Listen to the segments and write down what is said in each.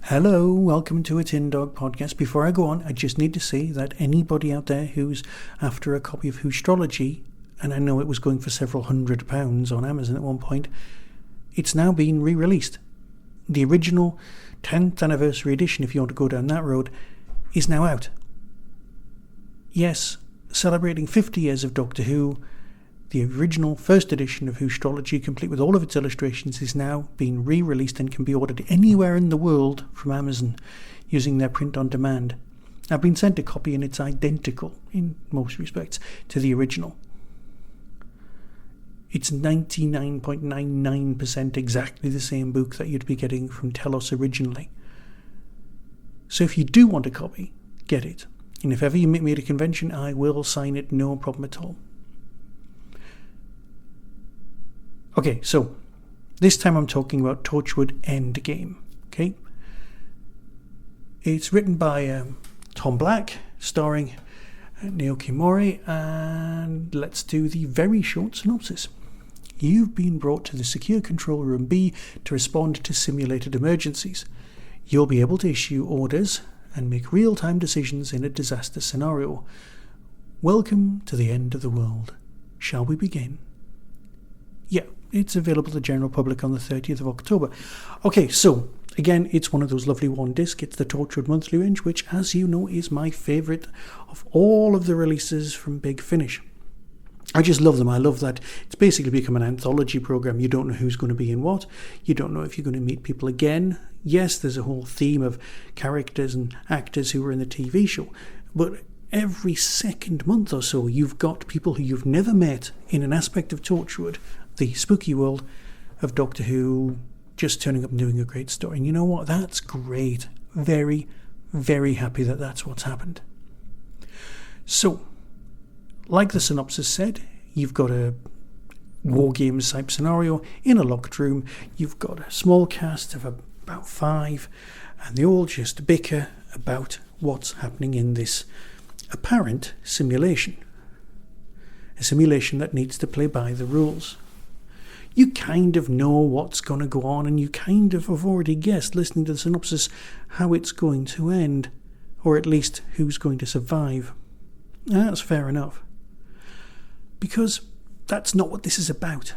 Hello, welcome to a Tin Dog podcast. Before I go on, I just need to say that anybody out there who's after a copy of Whostrology, and I know it was going for several £100 on Amazon at one point, it's now been re-released. The original 10th anniversary edition, if you want to go down that road, is now out. Yes, celebrating 50 years of Doctor Who, the original first edition of Whostrology, complete with all of its illustrations, is now being re-released and can be ordered anywhere in the world from Amazon using their print on demand. I've been sent a copy and it's identical, in most respects, to the original. It's 99.99% exactly the same book that you'd be getting from Telos originally. So if you do want a copy, get it. And if ever you meet me at a convention, I will sign it, no problem at all. Okay, so this time I'm talking about Torchwood Endgame. Okay, it's written by Tom Black, starring Naoki Mori, and let's do the very short synopsis. You've been brought to the secure control room B to respond to simulated emergencies. You'll be able to issue orders and make real-time decisions in a disaster scenario. Welcome to the end of the world. Shall we begin? Yeah, it's available to the general public on the 30th of October. Okay, so, again, it's one of those lovely one disc. It's the Torchwood monthly range, which, as you know, is my favourite of all of the releases from Big Finish. I just love them. I love that it's basically become an anthology programme. You don't know who's going to be in what. You don't know if you're going to meet people again. Yes, there's a whole theme of characters and actors who were in the TV show, but every second month or so, you've got people who you've never met in an aspect of Torchwood, the spooky world of Doctor Who, just turning up and doing a great story. And you know what? That's great. Very, very happy that that's what's happened. So, like the synopsis said, you've got a War Games type scenario in a locked room. You've got a small cast of about 5, and they all just bicker about what's happening in this apparent simulation. A simulation that needs to play by the rules. You kind of know what's going to go on, and you kind of have already guessed, listening to the synopsis, how it's going to end, or at least who's going to survive. That's fair enough. Because that's not what this is about.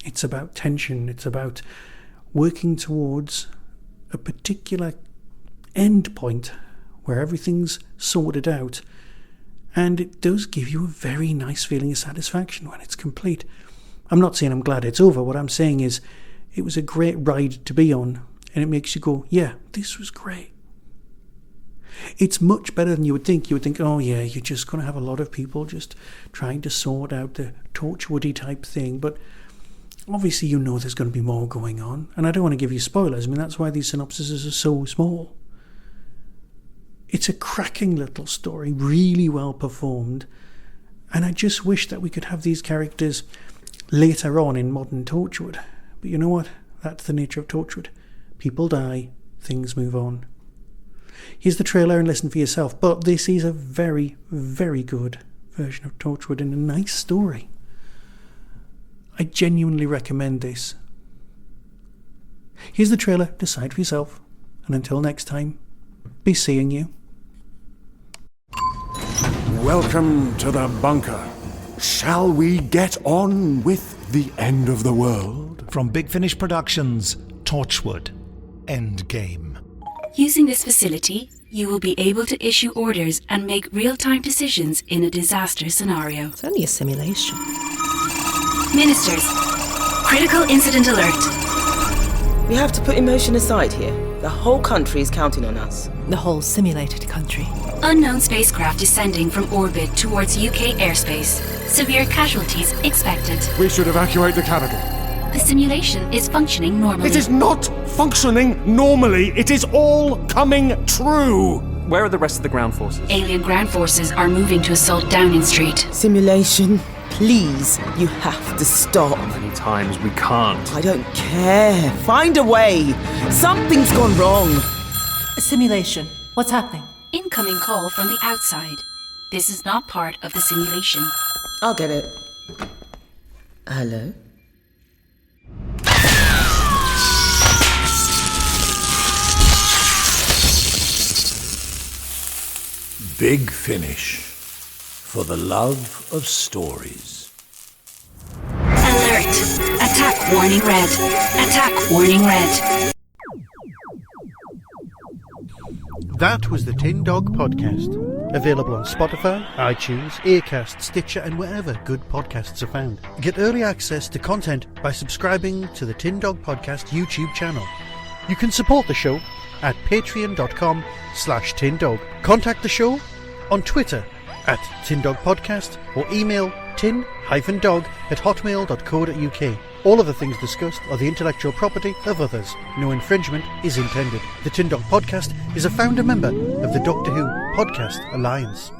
It's about tension, it's about working towards a particular end point where everything's sorted out, and it does give you a very nice feeling of satisfaction when it's complete. I'm not saying I'm glad it's over. What I'm saying is it was a great ride to be on, and it makes you go, yeah, this was great. It's much better than you would think. You would think, oh yeah, you're just going to have a lot of people just trying to sort out the Torchwoody type thing, but obviously you know there's going to be more going on, and I don't want to give you spoilers. I mean, that's why these synopsises are so small. It's a cracking little story, really well performed, and I just wish that we could have these characters later on in modern Torchwood. But you know what? That's the nature of Torchwood. People die, things move on. Here's the trailer and listen for yourself, but this is a very, very good version of Torchwood and a nice story. I genuinely recommend this. Here's the trailer, decide for yourself, and until next time, be seeing you. Welcome to the bunker. Shall we get on with the end of the world? From Big Finish Productions, Torchwood, Endgame. Using this facility, you will be able to issue orders and make real-time decisions in a disaster scenario. It's only a simulation. Ministers, critical incident alert. We have to put emotion aside here. The whole country is counting on us. The whole simulated country. Unknown spacecraft descending from orbit towards UK airspace. Severe casualties expected. We should evacuate the capital. The simulation is functioning normally. It is not functioning normally. It is all coming true. Where are the rest of the ground forces? Alien ground forces are moving to assault Downing Street. Simulation, please, you have to stop. How many times? We can't. I don't care. Find a way. Something's gone wrong. A simulation. What's happening? Incoming call from the outside. This is not part of the simulation. I'll get it. Hello? big finish for the love of stories. Alert! Attack warning red. Attack warning red. That was the Tin Dog Podcast. Available on Spotify, iTunes, Acast, Stitcher, and wherever good podcasts are found. Get early access to content by subscribing to the Tin Dog Podcast YouTube channel. You can support the show at patreon.com/tindog. Contact the show on Twitter at tindogpodcast or email tin-dog@hotmail.co.uk. All of the things discussed are the intellectual property of others. No infringement is intended. The Tin Dog Podcast is a founder member of the Doctor Who Podcast Alliance.